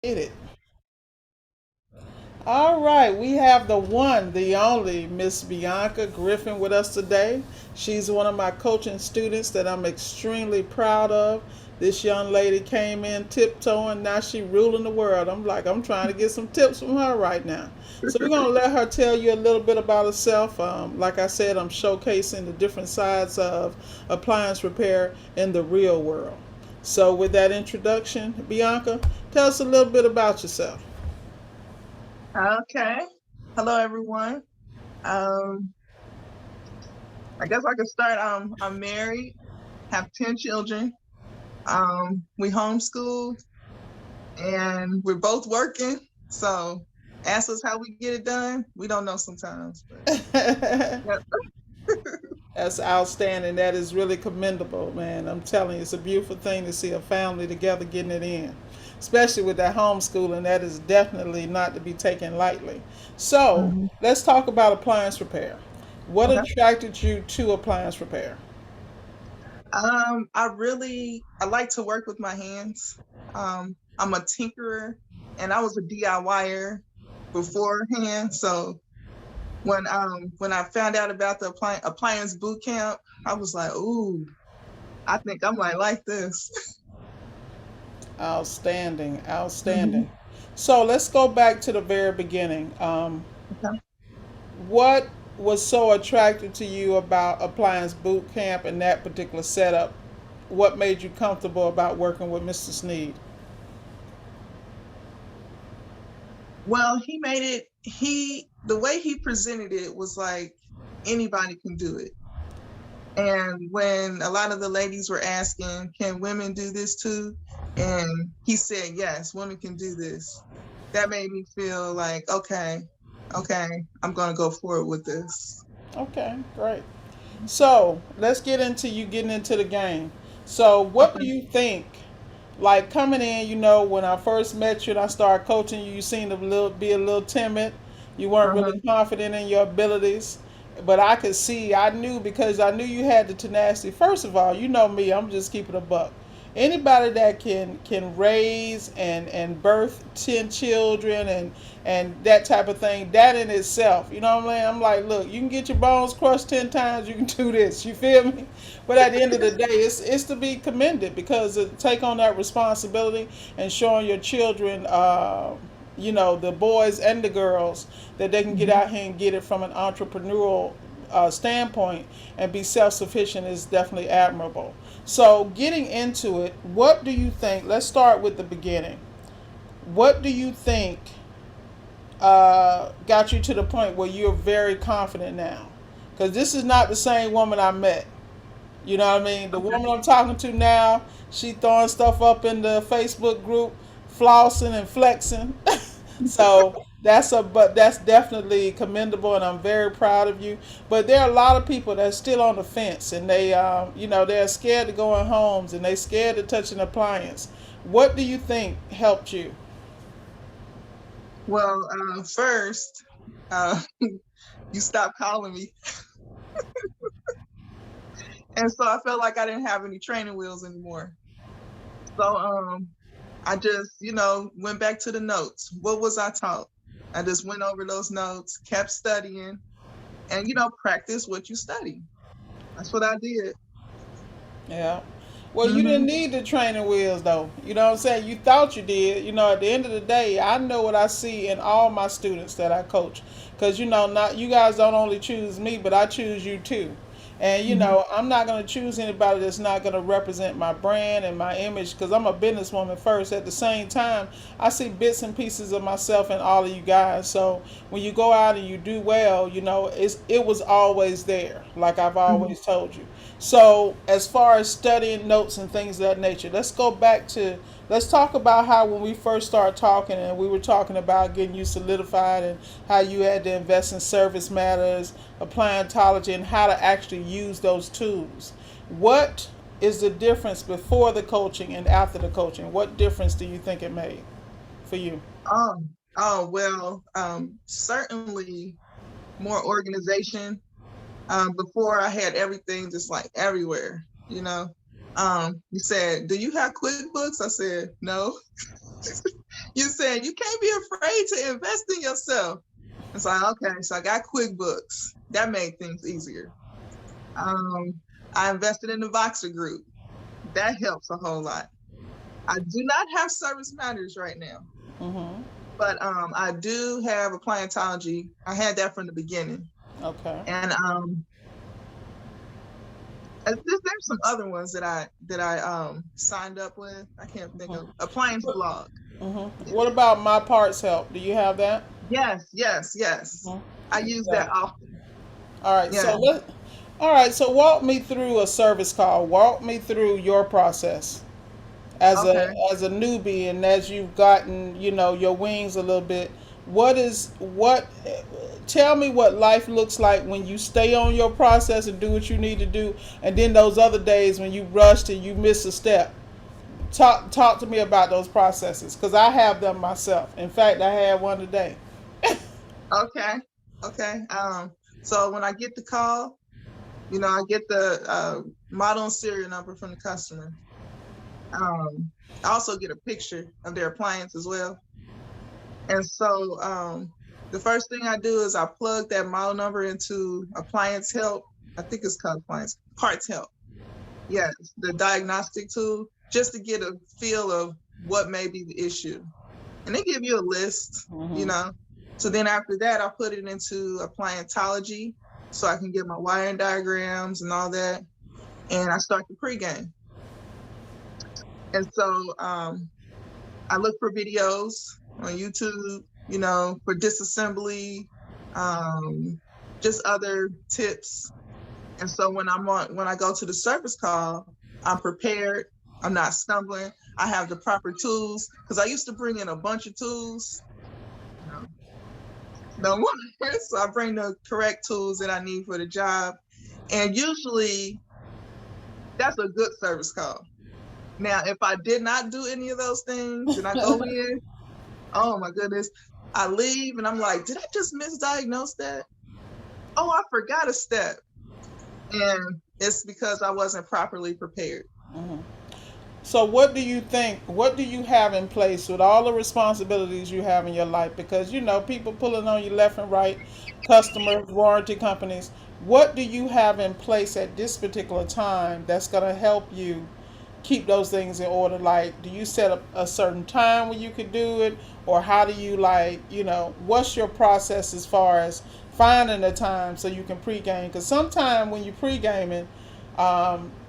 Get it. All right, we have the one, the only Miss Bianca Griffin with us today. She's one of my coaching students that I'm extremely proud of. This young lady came in tiptoeing, now she ruling the world. I'm trying to get some tips from her right now. So we're gonna let her tell you a little bit about herself. Like I said, I'm showcasing the different sides of appliance repair in the real world. So with that introduction, Bianca, tell us a little bit about yourself. Okay. Hello, everyone. Um, I guess I could start. I'm married, have 10 children. We homeschooled, and we're both working. So ask us how we get it done. We don't know sometimes, but yep. That's outstanding. That is really commendable, man. I'm telling you, it's a beautiful thing to see a family together getting it in, especially with that homeschooling. That is definitely not to be taken lightly. So Mhm. let's talk about appliance repair. What Okay. attracted you to appliance repair? I like to work with my hands. I'm a tinkerer, and I was a DIYer beforehand. So when I found out about the appliance boot camp, I was like, ooh, I think I might like this. Outstanding, Hmm. outstanding. So let's go back to the very beginning. Okay. What was so attractive to you about appliance boot camp and that particular setup? What made you comfortable about working with Mr. Sneed? Well, the way he presented it was like anybody can do it. And when a lot of the ladies were asking, can women do this too? And he said, yes, women can do this. That made me feel like, okay, I'm going to go forward with this. Okay, great. So let's get into you getting into the game. So, what do Okay. you think? Like coming in, when I first met you and I started coaching you, you seemed be a little timid. You weren't Uh-huh. really confident in your abilities. But I could see, I knew because I knew you had the tenacity. First of all, you know me, I'm just keeping a buck. Anybody that can raise and birth 10 children and that type of thing, that in itself, you know what I mean? I'm like, look, you can get your bones crushed 10 times, you can do this. You feel me? But at the end of the day, it's to be commended because to take on that responsibility and showing your children, the boys and the girls, that they can get Mhm. out here and get it from an entrepreneurial standpoint and be self sufficient is definitely admirable. So, getting into it, what do you think? Let's start with the beginning. What do you think got you to the point where you're very confident now? Because this is not the same woman I met. You know what I mean? The Okay. woman I'm talking to now, she throwing stuff up in the Facebook group, flossing and flexing. So that's definitely commendable, and I'm very proud of you. But there are a lot of people that's still on the fence, and they're scared to go in homes, and they scared to touch an appliance. What do you think helped you? Well, first, uh, you stopped calling me. And so I felt like I didn't have any training wheels anymore. So I just, went back to the notes. What was I taught? I just went over those notes, kept studying, and practice what you study. That's what I did. Yeah. Well, you didn't Hmm. need the training wheels though. You know what I'm saying? You thought you did. At the end of the day, I know what I see in all my students that I coach. Cause not you guys don't only choose me, but I choose you too. And Hmm. I'm not gonna choose anybody that's not gonna represent my brand and my image because I'm a businesswoman first. At the same time, I see bits and pieces of myself in all of you guys. So when you go out and you do well, it was always there, like I've Hmm. always told you. So, as far as studying notes and things of that nature, let's talk about how when we first started talking and we were talking about getting you solidified and how you had to invest in service matters, appliantology, and how to actually use those tools. What is the difference before the coaching and after the coaching? What difference do you think it made for you? Oh, oh well, certainly more organization. Before I had everything just like everywhere. You said, "Do you have QuickBooks?" I said, "No." You said you can't be afraid to invest in yourself. It's like, okay, so I got QuickBooks. That made things easier. I invested in the Voxer group. That helps a whole lot. I do not have Service Matters right now, Mm-hmm. but I do have Appliantology. I had that from the beginning, Okay. and there's some other ones that I signed up with. I can't think of Appliance Blog. Mm-hmm. What about My Parts Help? Do you have that? Yes, yes, yes. Mm-hmm. I use Yeah. that often. All right. Yeah. All right. So walk me through a service call. Walk me through your process Okay. as a newbie, and as you've gotten, your wings a little bit. What? Tell me what life looks like when you stay on your process and do what you need to do, and then those other days when you rushed and you miss a step. Talk to me about those processes because I have them myself. In fact, I had one today. Okay. Okay. So when I get the call, I get the model and serial number from the customer. I also get a picture of their appliance as well. And so the first thing I do is I plug that model number into Appliance Help. I think it's called Appliance Parts Help. Yes, the diagnostic tool, just to get a feel of what may be the issue. And they give you a list, Mm-hmm. So then after that, I put it into Appliantology so I can get my wiring diagrams and all that. And I start the pregame. And so I look for videos on YouTube, for disassembly, just other tips. And so when I go to the service call, I'm prepared. I'm not stumbling. I have the proper tools because I used to bring in a bunch of tools. No, no more. So I bring the correct tools that I need for the job. And usually that's a good service call. Now, if I did not do any of those things and I go in, oh my goodness, I leave and I'm like, did I just misdiagnose that? Oh, I forgot a step. And it's because I wasn't properly prepared. Mm-hmm. So, what do you think? What do you have in place with all the responsibilities you have in your life? Because people pulling on you left and right, customers, warranty companies. What do you have in place at this particular time that's going to help you keep those things in order? Like, do you set up a certain time when you could do it, or how do you what's your process as far as finding the time so you can pregame? Because sometimes when you're pregaming,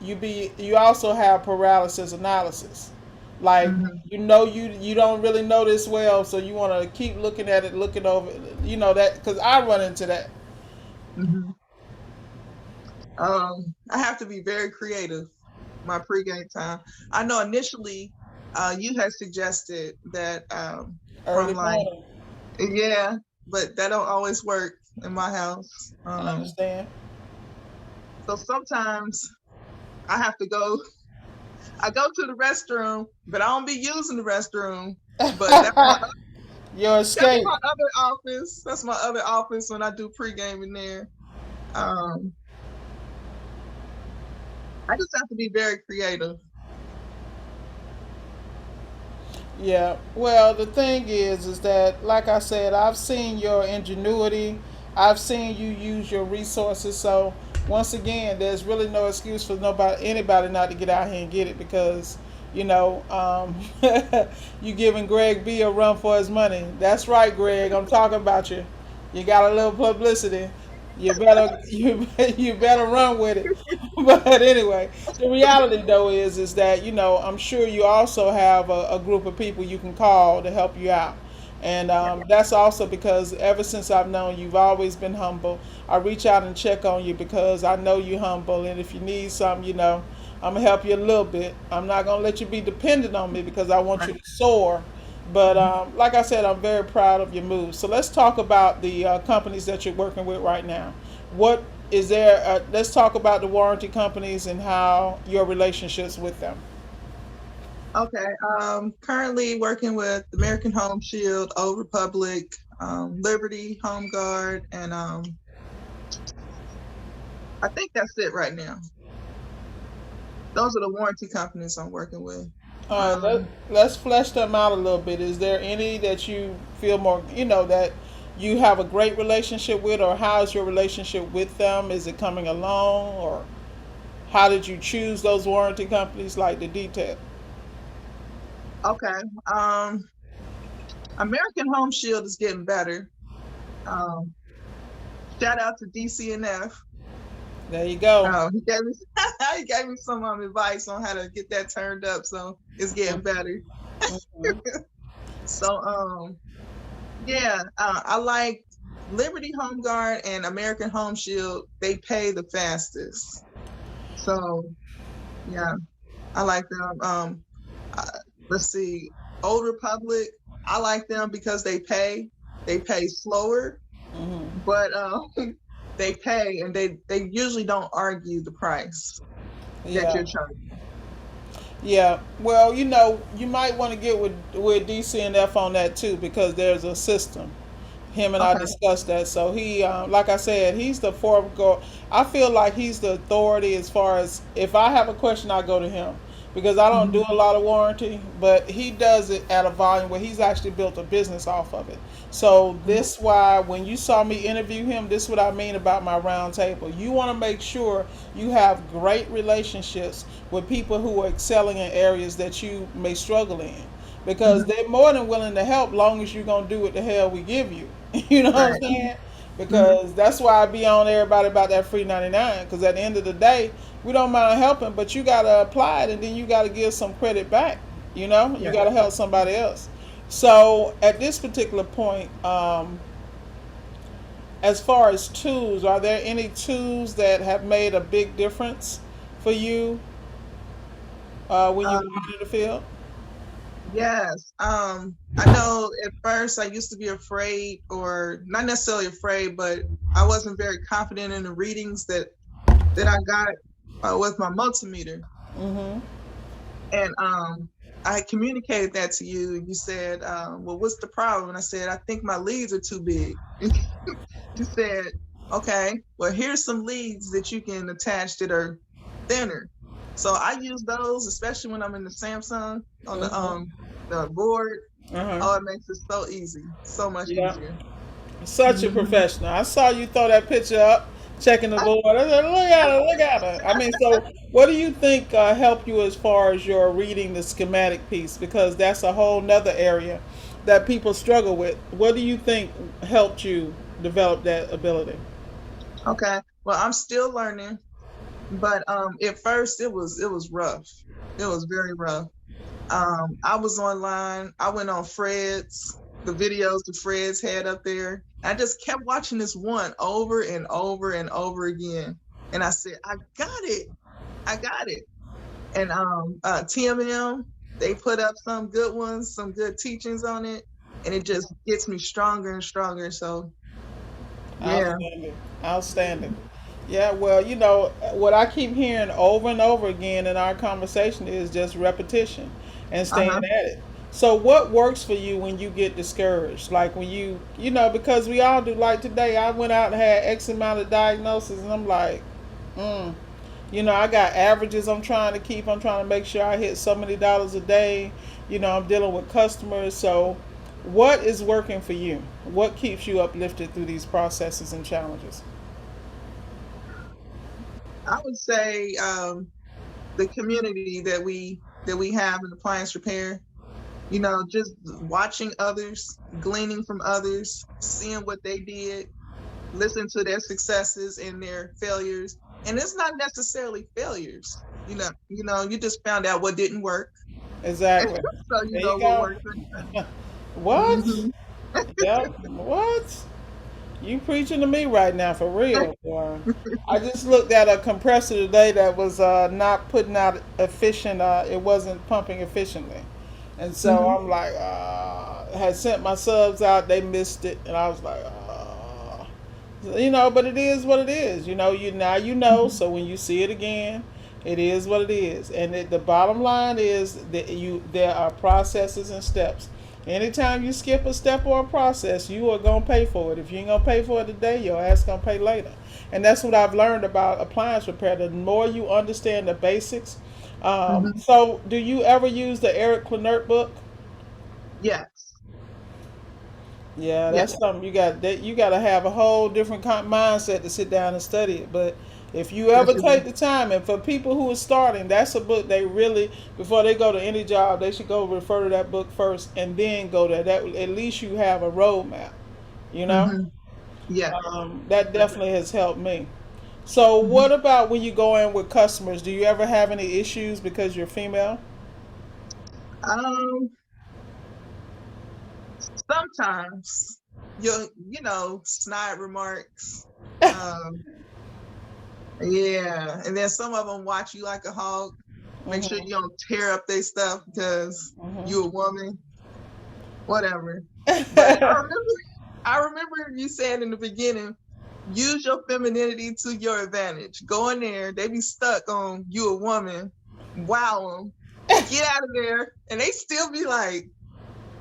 you also have paralysis analysis. Like Mm-hmm. you don't really know this well, so you want to keep looking at it, looking over. That because I run into that. Mm-hmm. I have to be very creative my pregame time. I know initially you had suggested that from Early like, morning. yeah, but that don't always work in my house. I understand. So sometimes I have to go, I go to the restroom, but I don't be using the restroom. But Your that's escape. my other office. That's my other office when I do pregame in there. Um, I just have to be very creative. Yeah. Well, the thing is that, like I said, I've seen your ingenuity. I've seen you use your resources. So once again, there's really no excuse for anybody not to get out here and get it because, you know, um, you giving Greg B a run for his money. That's right, Greg. I'm talking about you. You got a little publicity. You better run with it. But anyway, the reality though is that I'm sure you also have a group of people you can call to help you out, and that's also because ever since I've known you, you've always been humble. I reach out and check on you because I know you're humble, and if you need something, I'm gonna help you a little bit. I'm not gonna let you be dependent on me because I want Right. you to soar. But like I said, I'm very proud of your moves. So let's talk about the companies that you're working with right now. What is there? Let's talk about the warranty companies and how your relationships with them. Okay. Currently working with American Home Shield, Old Republic, Liberty Home Guard, and I think that's it right now. Those are the warranty companies I'm working with. All right, Um, let's flesh them out a little bit. Is there any that you feel more, that you have a great relationship with, or how is your relationship with them? Is it coming along, or how did you choose those warranty companies, like the detail? okay. American Home Shield is getting better. Um, Shout out to DCNF. There you go. He gave me he gave me some advice on how to get that turned up, so it's getting better. Mhm. So yeah, I like Liberty Home Guard and American Home Shield. They pay the fastest. So yeah, I like them. Uh, let's see, Old Republic. I like them because they pay slower, Mhm. but they pay, and they usually don't argue the price that Yeah. you're charging. Yeah, well, you might want to get with DCNF on that too, because there's a system. Him and I Okay. discussed that. So he, like I said, he's the foregoer. I feel like he's the authority as far as if I have a question, I go to him because I don't do Hmm. a lot of warranty, but he does it at a volume where he's actually built a business off of it. So this why when you saw me interview him, this is what I mean about my round table. You want to make sure you have great relationships with people who are excelling in areas that you may struggle in, because Hmm. they're more than willing to help long as you're gonna do what the hell we give you. You know what I'm Right. saying? Hmm. Because that's why I be on everybody about that free 99. Because at the end of the day, we don't mind helping, but you gotta apply it and then you gotta give some credit back. You Yeah. gotta help somebody else. So at this particular point, as far as tools, are there any tools that have made a big difference for you when you Um, got into the field? yes. I know at first I used to be afraid, or not necessarily afraid, but I wasn't very confident in the readings that I got with my multimeter. Mm-hmm. And I communicated that to you. You said, well, what's the problem? And I said, I think my leads are too big. You said, okay, well, here's some leads that you can attach that are thinner. So I use those, especially when I'm in the Samsung on Mm-hmm. the board. Uh-huh. Oh, it makes it so easy, so much Yeah. easier. Such a Hmm. professional. I saw you throw that picture up, checking the board. I said, look at her, look at her. I mean, so what do you think helped you as far as your reading the schematic piece? Because that's a whole nother area that people struggle with. What do you think helped you develop that ability? Okay, well, I'm still learning, but at first it was rough. It was very rough. I was online. I went on Fred's, the videos the Fred's had up there. I just kept watching this one over and over and over again. And I said, I got it. I got it. And TMM, they put up some good ones, some good teachings on it. And it just gets me stronger and stronger. So yeah. Outstanding. Outstanding. Yeah, well, what I keep hearing over and over again in our conversation is just repetition and staying Uh-huh. at it. So, what works for you when you get discouraged? Like when because we all do. Like today, I went out and had X amount of diagnoses, and I'm like, mm. I got averages I'm trying to keep. I'm trying to make sure I hit so many dollars a day. I'm dealing with customers. So, what is working for you? What keeps you uplifted through these processes and challenges? I would say the community that we have in appliance repair. Just watching others, gleaning from others, seeing what they did, listen to their successes and their failures. And it's not necessarily failures. You just found out what didn't work. Exactly. So you There know you what go. worked. What? Mm-hmm. Yep. What? You preaching to me right now for real, boy. I just looked at a compressor today that was not putting out efficient. It wasn't pumping efficiently, and so Hmm. I'm like, had sent my subs out. They missed it, and I was like, But it is what it is. You now you know. Hmm. So when you see it again, it is what it is. And the bottom line is that there are processes and steps. Anytime you skip a step or a process, you are gonna pay for it. If you ain't gonna pay for it today, your ass gonna pay later. And that's what I've learned about appliance repair. The more you understand the basics Hmm. So, do you ever use the Eric Clenert book? Yes. Yeah, Yes. that's something you got. That you got to have a whole different mindset to sit down and study it. But if you Yes, ever you do. take the time, and for people who are starting, that's a book they really, before they go to any job, they should go refer to that book first, and then go there. That at least you have a roadmap. You know, Hmm. Yes. that definitely has helped me. So, Hmm. what about when you go in with customers? Do you ever have any issues because you're female? Um, Sometimes snide remarks. Um, yeah, and then some of them watch you like a hawk. Make sure Hmm. you don't tear up their stuff because you a woman, whatever. But I remember you said in the beginning, use your femininity to your advantage. Go in there, they be stuck on you a woman, wow them, get out of there, and they still be like,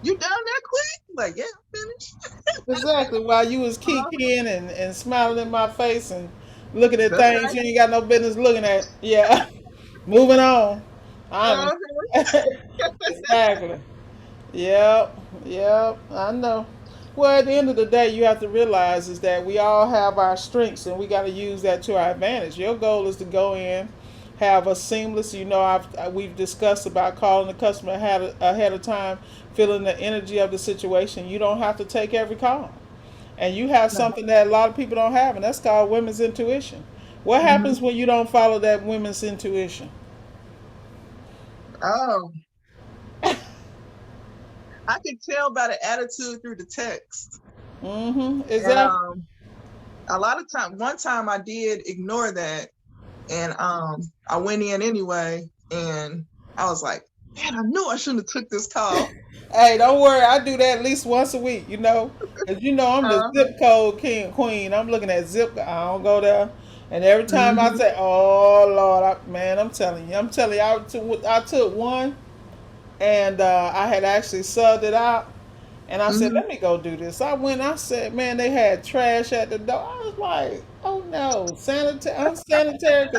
"You done that quick?" Like, yeah, I'm finished. Exactly. While you was Uh-huh. kikiing and smiling in my face and looking at That's things right. you ain't got no business looking at. Yeah. Moving on. I Uh-huh. exactly. Yep. Yep. I know. Well, at the end of the day, you have to realize is that we all have our strengths and we got to use that to our advantage. Your goal is to go in, have a seamless. We've discussed about calling the customer ahead of time, feeling the energy of the situation. You don't have to take every call. And you have No. something that a lot of people don't have, and that's called women's intuition. What Hmm. happens when you don't follow that women's intuition? Oh, I could tell by the attitude through the text. Mm-hmm. And Exactly. a lot of time, one time I did ignore that, and I went in anyway, and I was like, man, I knew I shouldn't have took this call. Hey, don't worry. I do that at least once a week, because I'm the Uh-huh. zip code king queen. I'm looking at zip. I don't go there. And every time I Hmm. say, "Oh Lord," man, I'm telling you, I took one, and I had actually subbed it out. And I said, Hmm. let me go do this. I went, I said, man, they had trash at the door. I was like, oh no, unsanitary.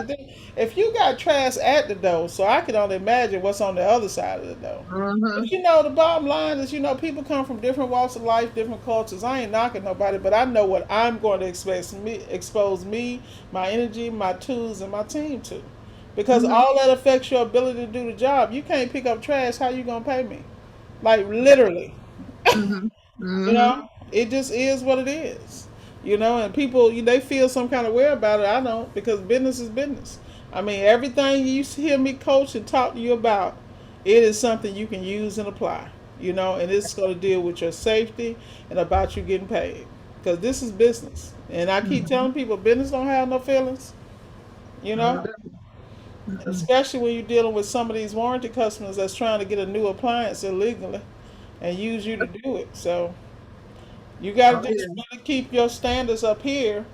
If you got trash at the door, so I can only imagine what's on the other side of the door. Hmm. But the bottom line is, people come from different walks of life, different cultures. I ain't knocking nobody, but I know what I'm going to expose me, my energy, my tools, and my team to. Because Hmm. all that affects your ability to do the job. You can't pick up trash, how you going to pay me? Like, literally. Hmm. Hmm. It just is what it is. And people, they feel some kind of way about it. I don't, because business is business. I mean, everything you hear me coach and talk to you about, it is something you can use and apply. And it's going to deal with your safety and about you getting paid. Because this is business. And I keep Hmm. telling people, business don't have no feelings, you No, know, it doesn't. especially when you're dealing with some of these warranty customers that's trying to get a new appliance illegally and use you to do it. So, you got Oh to just yeah. really keep your standards up here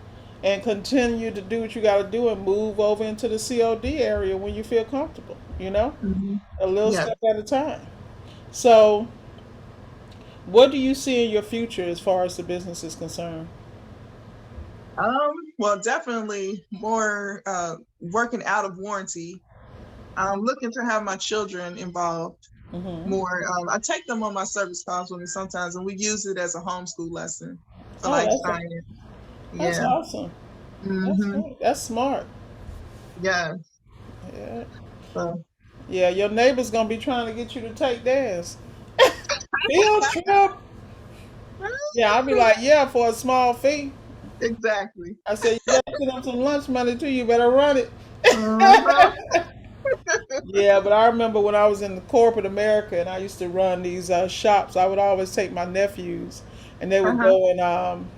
and continue to do what you got to do and move over into the COD area when you feel comfortable, Hmm. a little Yeah. step at a time. So, what do you see in your future as far as the business is concerned? Well, definitely more working out of warranty. I'm looking to have my children involved Hmm. more. I take them on my service calls with me sometimes, and we use it as a homeschool lesson for Oh, like science. that's Yeah. awesome. That's Hmm. great. That's smart. Yeah. Yeah. So. Yeah, your neighbor's going to be trying to get you to take theirs. Field trip. Yeah, I'll be like, yeah, for a small fee. Exactly. I said, you better send them some lunch money too. You better run it. Uh-huh. Yeah, but I remember when I was in the corporate America and I used to run these shops, I would always take my nephews and they would Uh-huh. go and,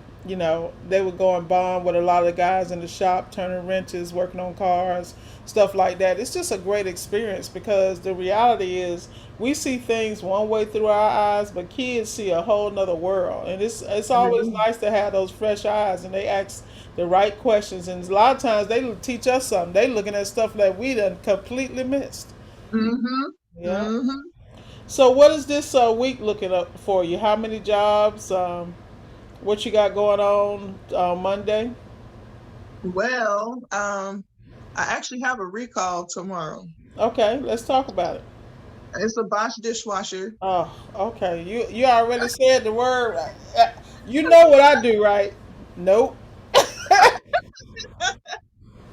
they would go and bond with a lot of the guys in the shop, turning wrenches, working on cars, stuff like that. It's just a great experience because the reality is we see things one way through our eyes, but kids see a whole nother world. And it's always nice to have those fresh eyes and they ask the right questions. And a lot of times they teach us something. They looking at stuff that we done completely missed. Mm-hmm. Yeah. Mm-hmm. So what is this week looking up for you? How many jobs? What you got going on Monday? Well, I actually have a recall tomorrow. Okay, let's talk about it. It's a Bosch dishwasher. Oh, okay. You already said the word. You know what I do, right? Nope.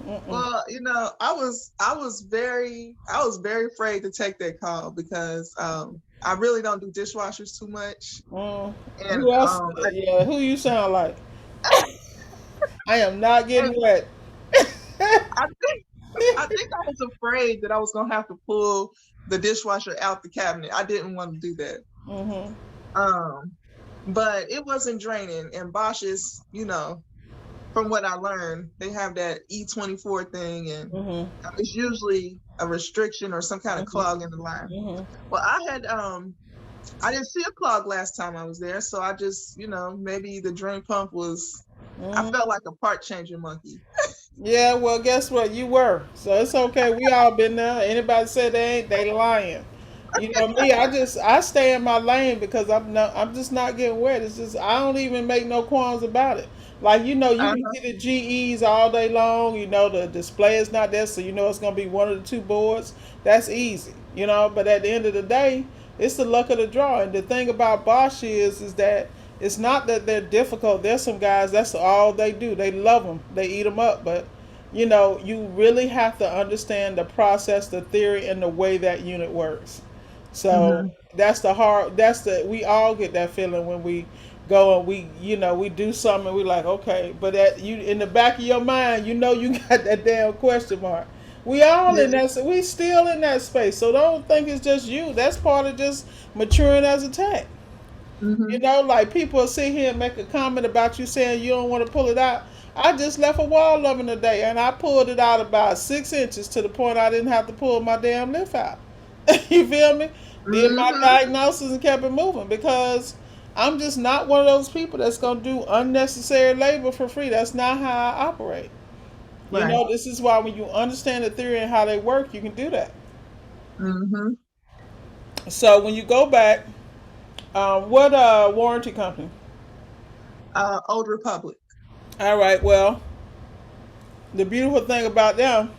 Mm-mm. Well, I was very afraid to take that call because I really don't do dishwashers too much, Mm. and Who else? Yeah, who you sound like? I am not I, getting wet. I I think I was afraid that I was gonna have to pull the dishwasher out the cabinet. I didn't want to do that. Mhm. Um, but it wasn't draining. And Bosch is, from what I learned, they have that E24 thing, and Mhm. it's usually a restriction or some kind of Mhm. clog in the line. Mhm. Well, I didn't see a clog last time I was there, so I just, maybe the drain pump was. I Mhm. felt like a part changing monkey. Yeah. Well, guess what? You were. So it's okay. We all been there. Anybody said they ain't, they lying. You know me. I stay in my lane because I'm just not getting wet. It's just I don't even make no qualms about it. Like you can Uh-huh. see the GEs all day long. You know the display is not there, so you know it's gonna be one of the two boards. That's easy. You know, but at the end of the day, it's the luck of the draw. And the thing about Bosch is that it's not that they're difficult. There's some guys that's all they do. They love them. They eat them up. But you really have to understand the process, the theory, and the way that unit works. So Hmm. that's the hard. That's the we all get that feeling when we go and we do something and we like okay, but that you in the back of your mind, you got that damn question mark. We all Yeah. in that. We still in that space. So don't think it's just you. That's part of just maturing as a tech. Hmm. Like people will sit here and make a comment about you saying you don't want to pull it out. I just left a wall oven today and I pulled it out about 6 inches to the point I didn't have to pull my damn lift out. You feel me? Did my Hmm. diagnosis and kept it moving because I'm just not one of those people that's gonna do unnecessary labor for free. That's not how I operate. Right. This is why when you understand the theory and how they work, you can do that. Hmm. So when you go back, what warranty company? Old Republic. All right, well, the beautiful thing about them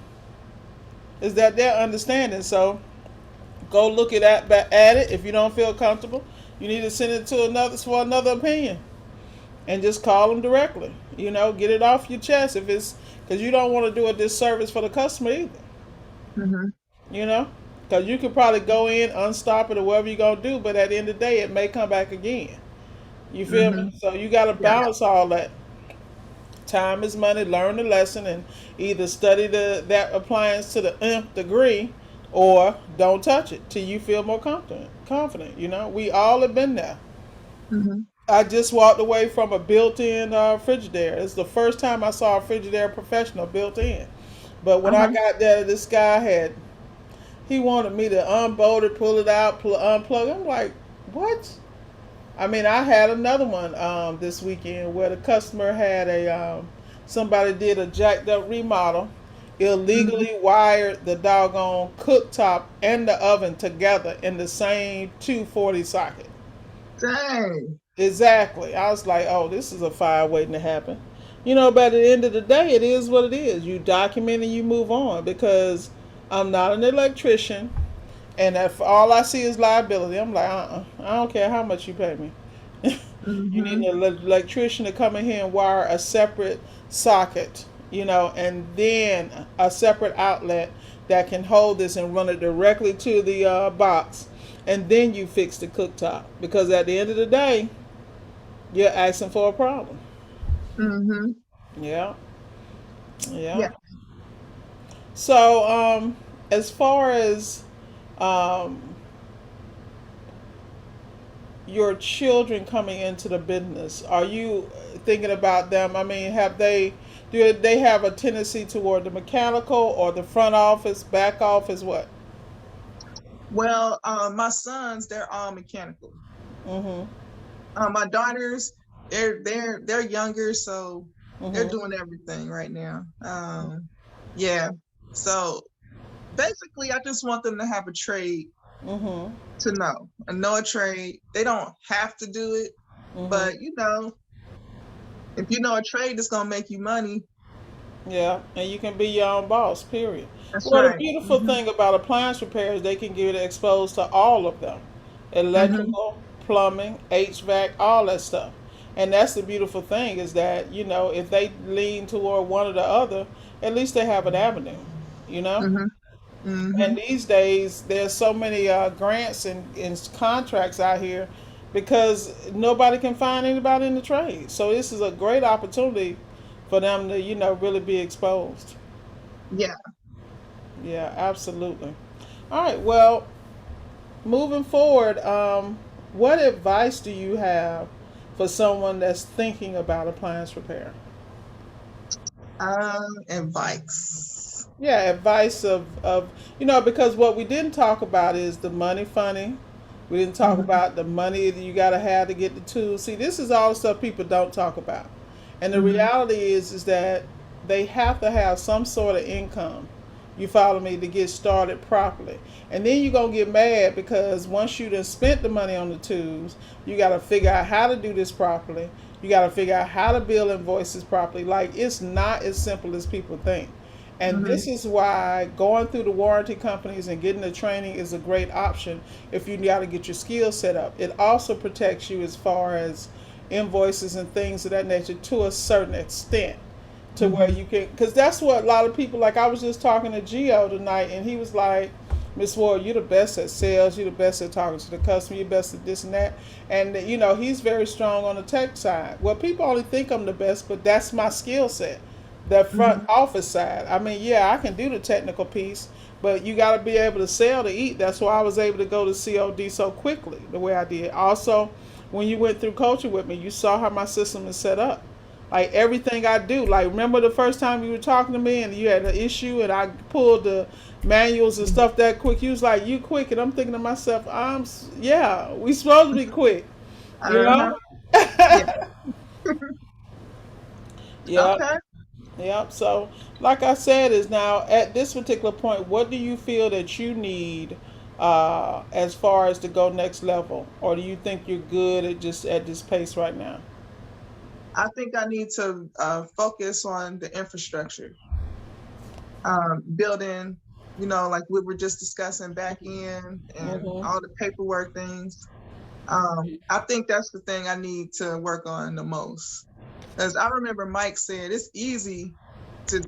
is that they're understanding. So go look at it. If you don't feel comfortable, you need to send it to another for another opinion, and just call them directly. Get it off your chest if it's because you don't want to do a disservice for the customer either. Hmm. You know, because you could probably go in, unstop it, or whatever you're gonna do, but at the end of the day, it may come back again. You feel me? Hmm. So you got to Yeah. balance all that. Time is money. Learn the lesson and either study that appliance to the nth degree, or don't touch it till you feel more confident. Confident. We all have been there. Hmm. I just walked away from a built-in Frigidaire. It's the first time I saw a Frigidaire professional built-in. But when I Uh-huh. got there, this guy he wanted me to unbolt it, pull it out, unplug. I'm like, what? I mean, I had another one this weekend where the customer had somebody did a jacked up remodel, Hmm. illegally wired the doggone cooktop and the oven together in the same 240 socket. Dang. Exactly. I was like, oh, this is a fire waiting to happen. But at the end of the day, it is what it is. You document and you move on because I'm not an electrician. And if all I see is liability, I'm like, I don't care how much you pay me. You need Hmm. an electrician to come in here and wire a separate socket, and then a separate outlet that can hold this and run it directly to the box. And then you fix the cooktop. Because at the end of the day, you're asking for a problem. Hmm. Yeah, yeah. Yeah. So, as far as um, your children coming into the business, are you thinking about them? I mean, do they have a tendency toward the mechanical or the front office, back office? What? Well, my sons, they're all mechanical. Mm-hmm. My daughters, they're younger, so they're Mm-hmm. doing everything right now. Yeah. So basically, I just want them to have a trade Mm-hmm. to know a trade. They don't have to do it, Mm-hmm. but if you know a trade that's gonna make you money, Yeah, and you can be your own boss, period. That's Well, the right. beautiful Hmm. thing about appliance repairs, they can get exposed to all of them: Hmm. electrical, plumbing, HVAC, all that stuff. And that's the beautiful thing is that, if they lean toward one or the other, at least they have an avenue, you know? Hmm. And Hmm. these days, there's so many grants and contracts out here because nobody can find anybody in the trade. So this is a great opportunity for them to, really be exposed. Yeah. Yeah, absolutely. All right. Well, moving forward, what advice do you have for someone that's thinking about appliance repair? Advice. Yeah, advice of because what we didn't talk about is the money funny. We didn't talk Hmm. about the money that you gotta have to get the tools. See, this is all stuff people don't talk about. And the Hmm. reality is that they have to have some sort of income. You follow me to get started properly. And then you're gonna get mad because once you done spent the money on the tools, you gotta figure out how to do this properly. You gotta figure out how to bill invoices properly. Like it's not as simple as people think. And Hmm. this is why going through the warranty companies and getting the training is a great option if you got to get your skills set up. It also protects you as far as invoices and things of that nature to a certain extent to where Hmm. you can, because that's what a lot of people, like I was just talking to Gio tonight and he was like, Miss Ward, you're the best at sales, you're the best at talking to the customer, you're best at this and that. And, he's very strong on the tech side. Well, people only think I'm the best, but that's my skill set, the front Hmm. office side. I mean, yeah, I can do the technical piece, but you got to be able to sell to eat. That's why I was able to go to COD so quickly the way I did. Also, when you went through coaching with me, you saw how my system is set up. Like everything I do, like remember the first time you were talking to me and you had an issue and I pulled the manuals and stuff that quick. You was like, "You quick," and I'm thinking to myself, yeah, we supposed to be quick, you Uh-huh. know? Yeah. Yeah, Okay. yeah. So, like I said, is now at this particular point, what do you feel that you need as far as to go next level, or do you think you're good at just at this pace right now? I think I need to focus on the infrastructure, building, like we were just discussing back end and Mm-hmm. all the paperwork things. I think that's the thing I need to work on the most. Because I remember Mike said it's easy to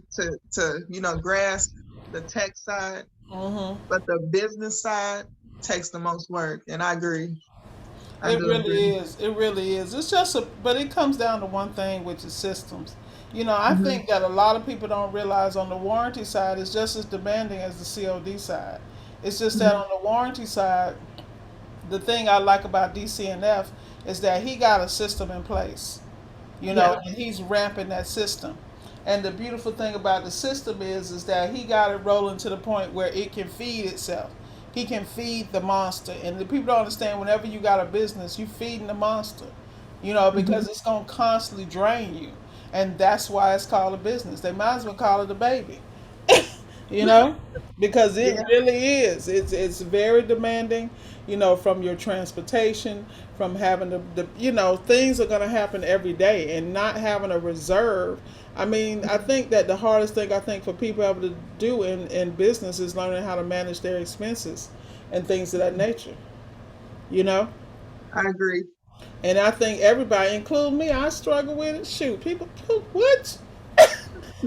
grasp the tech side, Mm-hmm. but the business side takes the most work. And I agree. I It do agree. really is. It really is. It's just but it comes down to one thing, which is systems. I Hmm. think that a lot of people don't realize on the warranty side is just as demanding as the COD side. It's just that Hmm. on the warranty side, the thing I like about DCNF is that he got a system in place, Yeah. and he's ramping that system. And the beautiful thing about the system is that he got it rolling to the point where it can feed itself. He can feed the monster. And the people don't understand whenever you got a business, you feeding the monster, Hmm. because it's gonna constantly drain you. And that's why it's called a business. They might as well call it a baby. you know, because it Yeah. really is. It's very demanding, from your transportation, from having things are going to happen every day and not having a reserve. I mean, I think that the hardest thing I think for people able to do in business is learning how to manage their expenses and things of that nature, you know? I agree. And I think everybody, including me, I struggle with it. Shoot, people, what?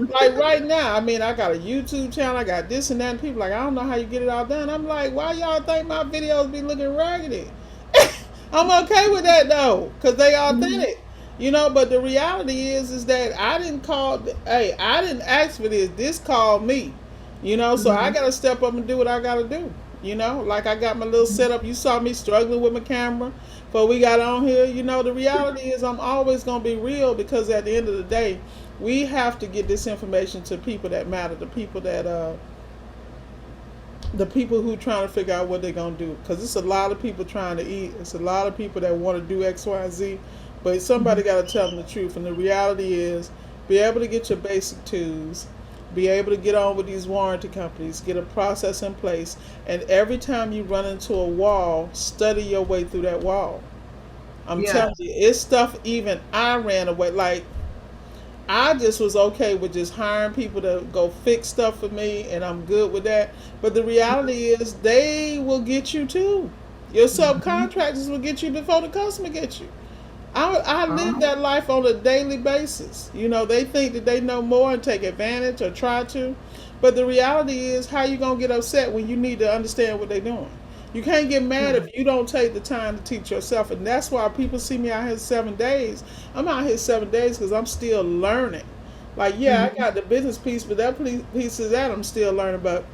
Like right now, I mean, I got a YouTube channel, I got this and that, and people like, I don't know how you get it all done. I'm like, why y'all think my videos be looking raggedy? I'm okay with that though, cause they Hmm. authentic, But the reality is that I didn't call. Hey, I didn't ask for this. This called me, So I Hmm. gotta step up and do what I gotta do. Like I got my little setup. You saw me struggling with my camera, but we got on here. The reality is I'm always gonna be real because at the end of the day, we have to get this information to people that matter, the people who trying to figure out what they're gonna do. Because it's a lot of people trying to eat. It's a lot of people that want to do X, Y, Z, but somebody Hmm. got to tell them the truth. And the reality is, be able to get your basic tools, be able to get on with these warranty companies, get a process in place, and every time you run into a wall, study your way through that wall. I'm Yeah. telling you, it's stuff even I ran away like. I just was okay with just hiring people to go fix stuff for me, and I'm good with that. But the reality is, they will get you too. Your Mm-hmm. subcontractors will get you before the customer gets you. I live that life on a daily basis. You know, they think that they know more and take advantage or try to. But the reality is, how you going to get upset when you need to understand what they're doing? You can't get mad if you don't take the time to teach yourself. And that's why people see me out here 7 days. I'm out here 7 days because I'm still learning. Like, yeah, I Mm-hmm. got the business piece, but that piece of that I'm still learning. But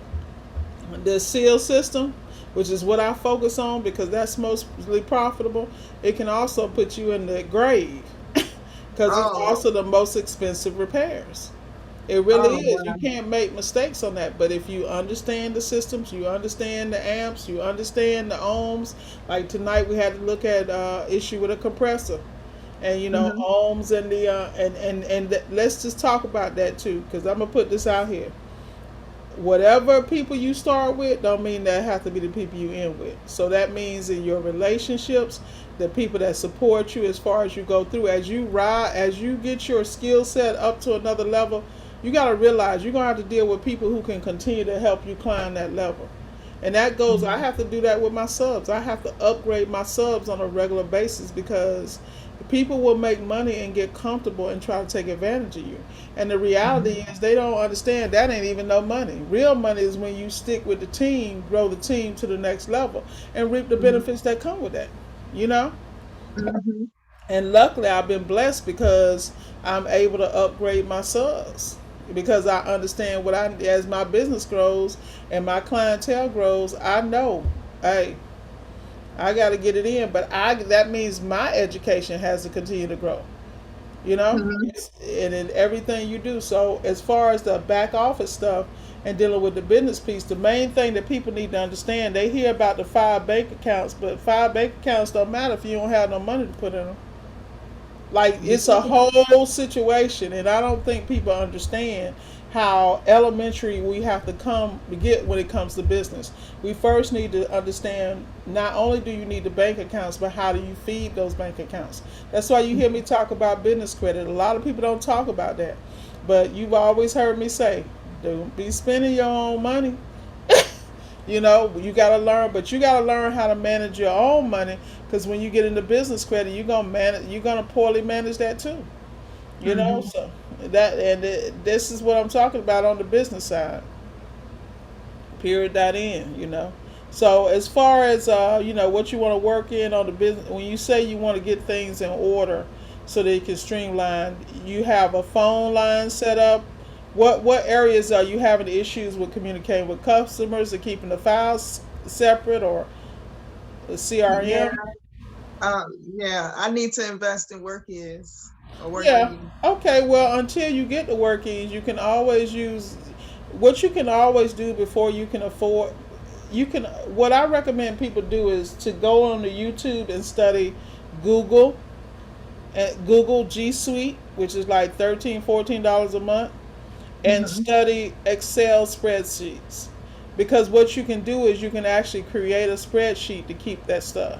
the seal system, which is what I focus on because that's mostly profitable, it can also put you in the grave because it's Oh, also the most expensive repairs. It really oh, is. You wow. can't make mistakes on that. But if you understand the systems, you understand the amps, you understand the ohms. Like tonight, we had to look at issue with a compressor, and Mm-hmm. ohms and the let's just talk about that too, because I'm gonna put this out here. Whatever people you start with don't mean that have to be the people you end with. So that means in your relationships, the people that support you as far as you go through, as you get your skill set up to another level, you got to realize you're going to have to deal with people who can continue to help you climb that level. And that goes, I have to do that with my subs. I have to upgrade my subs on a regular basis because people will make money and get comfortable and try to take advantage of you. And the reality Mm-hmm. is they don't understand that ain't even no money. Real money is when you stick with the team, grow the team to the next level, and reap the Mm-hmm. benefits that come with that. You know? Mm-hmm. And luckily, I've been blessed because I'm able to upgrade my subs because I understand as my business grows and my clientele grows. I know, hey, I got to get it in, but I that means my education has to continue to grow. You know, Mm-hmm. and in everything you do. So as far as the back office stuff and dealing with the business piece, the main thing that people need to understand, they hear about the 5 bank accounts, but 5 bank accounts don't matter if you don't have no money to put in them. Like You it's a do. whole situation, and I don't think people understand how elementary we have to come to get when it comes to business. We first need to understand not only do you need the bank accounts, but how do you feed those bank accounts. That's why you hear me talk about business credit. A lot of people don't talk about that, but you've always heard me say, "Don't be spending your own money." You got to learn, but you got to learn how to manage your own money because when you get into business credit, you're gonna poorly manage that too. Mm-hmm. So this is what I'm talking about on the business side. Period. That in. So as far as what you want to work in on the business, when you say you want to get things in order so they can streamline, you have a phone line set up. What areas are you having issues with communicating with customers and keeping the files separate or the Yeah. CRM? Yeah. I need to invest in work Yeah. ease. Okay. Well, until you get the workings, you can always use what you can always do before you can afford. You can. What I recommend people do is to go on the YouTube and study Google and Google G Suite, which is like $13, $14 a month, and Mm-hmm. study Excel spreadsheets. Because what you can do is you can actually create a spreadsheet to keep that stuff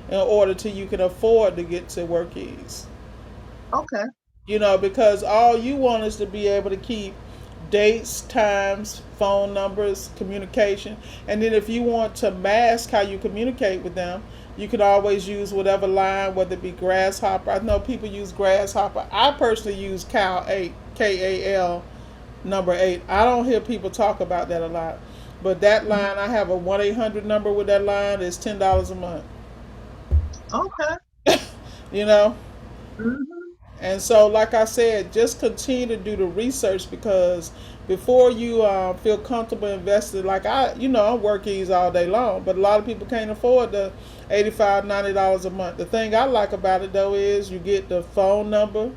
in order to you can afford to get to work ease. Okay. Because all you want is to be able to keep dates, times, phone numbers, communication. And then if you want to mask how you communicate with them, you can always use whatever line, whether it be Grasshopper. I know people use Grasshopper. I personally use Cal 8, KAL number 8. I don't hear people talk about that a lot. But that line, I have a 1-800 number with that line, is $10 a month. Okay. You know? Mm-hmm. And so, like I said, just continue to do the research because before you feel comfortable investing, like I work ease all day long, but a lot of people can't afford the $85, $90 a month. The thing I like about it though is you get the phone number,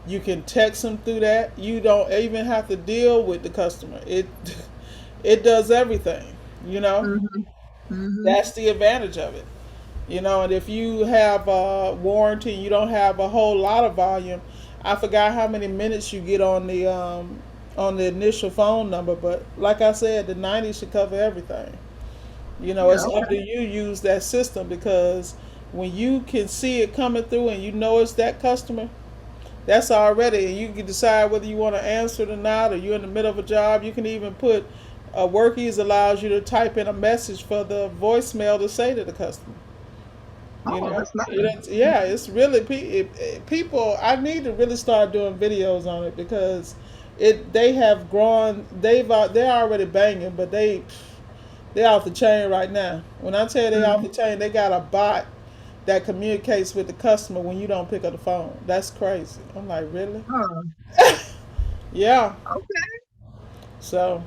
you can text them through that. You don't even have to deal with the customer. It does everything. You know, Mm-hmm. Mm-hmm. that's the advantage of it. And if you have a warranty, you don't have a whole lot of volume. I forgot how many minutes you get on the initial phone number, but like I said, the 90 should cover everything. Yeah. It's up to you use that system because when you can see it coming through and you know it's that customer, That's already, and you can decide whether you want to answer it or not, or you're in the middle of a job. You can even put Workies allows you to type in a message for the voicemail to say to the customer. You Oh, know, that's nice. yeah, it's really people. I need to really start doing videos on it because they have grown. They're already banging, but they're off the chain right now. When I tell you they off Mhm. the chain, they got a bot that communicates with the customer when you don't pick up the phone. That's crazy. I'm like, really? Huh. Yeah. Okay. So,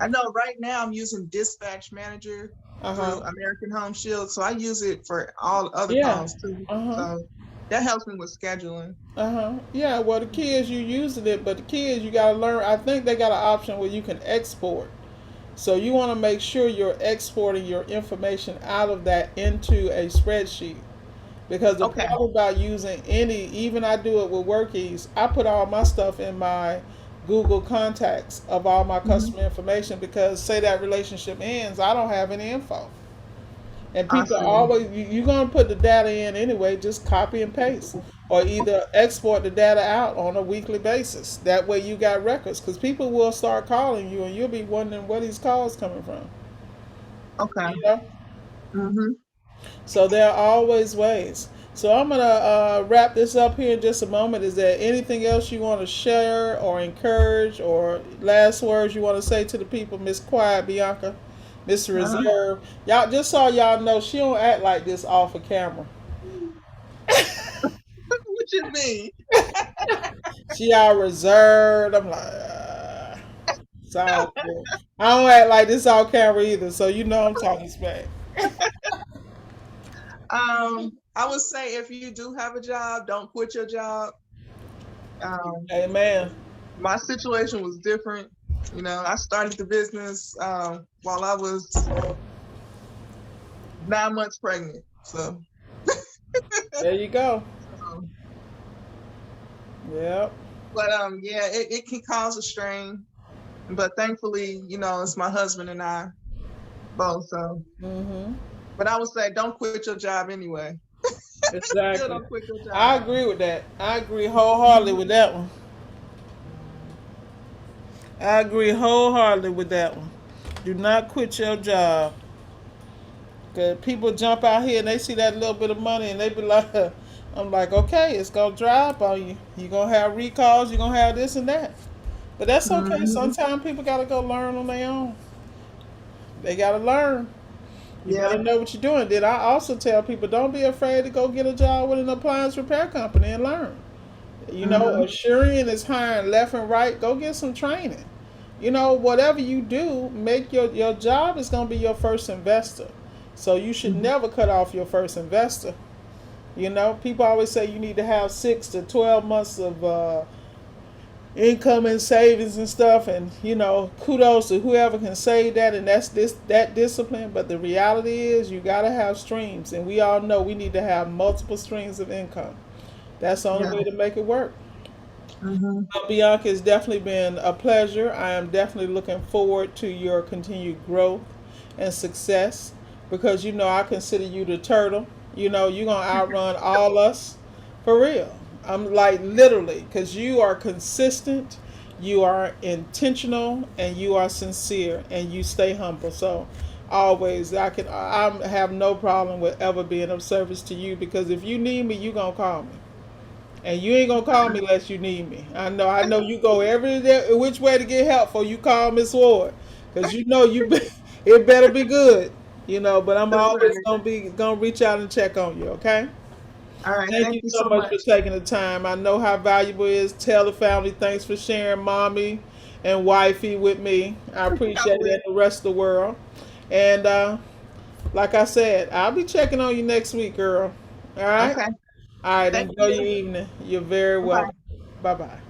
I know right now I'm using Dispatch Manager uh through huh. American Home Shield, so I use it for all other Yeah. calls too. Uh huh. So that helps me with scheduling. Uh huh. Yeah. Well, the kids you using it, but the kids you gotta learn. I think they got an option where you can export. So you want to make sure you're exporting your information out of that into a spreadsheet. Because the Okay. problem about using any, even I do it with Workies, I put all my stuff in my Google contacts of all my Hmm. customer information because say that relationship ends, I don't have any info. And I people see. always, you're going to put the data in anyway, just copy and paste. Or either export the data out on a weekly basis. That way you got records. Because people will start calling you and you'll be wondering where these calls coming from. Okay. You know? Hmm. So there are always ways. So I'm gonna wrap this up here in just a moment. Is there anything else you want to share or encourage or last words you want to say to the people, Miss Quiet Bianca, Miss Uh-huh. Reserve? Y'all just so y'all know she don't act like this off of camera. What you mean? She all reserved. I'm like, it's all good. I don't act like this off camera either, so you know I'm talking smack. I would say if you do have a job, don't quit your job. Um, Amen. my situation was different. You know, I started the business while I was 9 months pregnant. So, There you go. um, Yep. but yeah, it can cause a strain. But thankfully, you know, it's my husband and I both. So, Mhm. but I would say don't quit your job anyway. Still Exactly. don't quit your I job. agree with that. I agree wholeheartedly Mhm. with that one. I agree wholeheartedly with that one. Do not quit your job. Cause people jump out here and they see that little bit of money and they be like, I'm like, okay, it's gonna dry up on you. You're gonna have recalls. You're gonna have this and that. But that's okay. Mhm. Sometimes people gotta go learn on their own. They gotta learn. You Yeah. better know what you're doing. Then I also tell people, don't be afraid to go get a job with an appliance repair company and learn. You know, Mhm. Assyrian is hiring left and right. Go get some training. You know, whatever you do, make your job is going to be your first investor. So you should Mhm. never cut off your first investor. You know, people always say you need to have 6 to 12 months of income and savings and stuff, and you know, kudos to whoever can say that, and that's that discipline. But the reality is, you got to have streams, and we all know we need to have multiple streams of income. That's the only Yeah. way to make it work. Mhm. Well, Bianca, it's definitely been a pleasure. I am definitely looking forward to your continued growth and success because you know I consider you the turtle. You know you're gonna outrun all us for real. I'm like literally because you are consistent, you are intentional, and you are sincere, and you stay humble. So always I have no problem with ever being of service to you because if you need me, you gonna call me. And you ain't gonna call me unless you need me. I know you go every day, which way to get help for you call Miss Ward, cause you know it better be good, you know. But I'm That's always right. gonna reach out and check on you. Okay. All right. Thank Thank you you so so much for much. taking the time. I know how valuable it is. Tell the family thanks for sharing mommy and wifey with me. I I appreciate it will. and the rest of the world. And like I said, I'll be checking on you next week, girl. All right. Okay. All right. Thank Enjoy your you. evening. You're very Bye. welcome. Bye bye.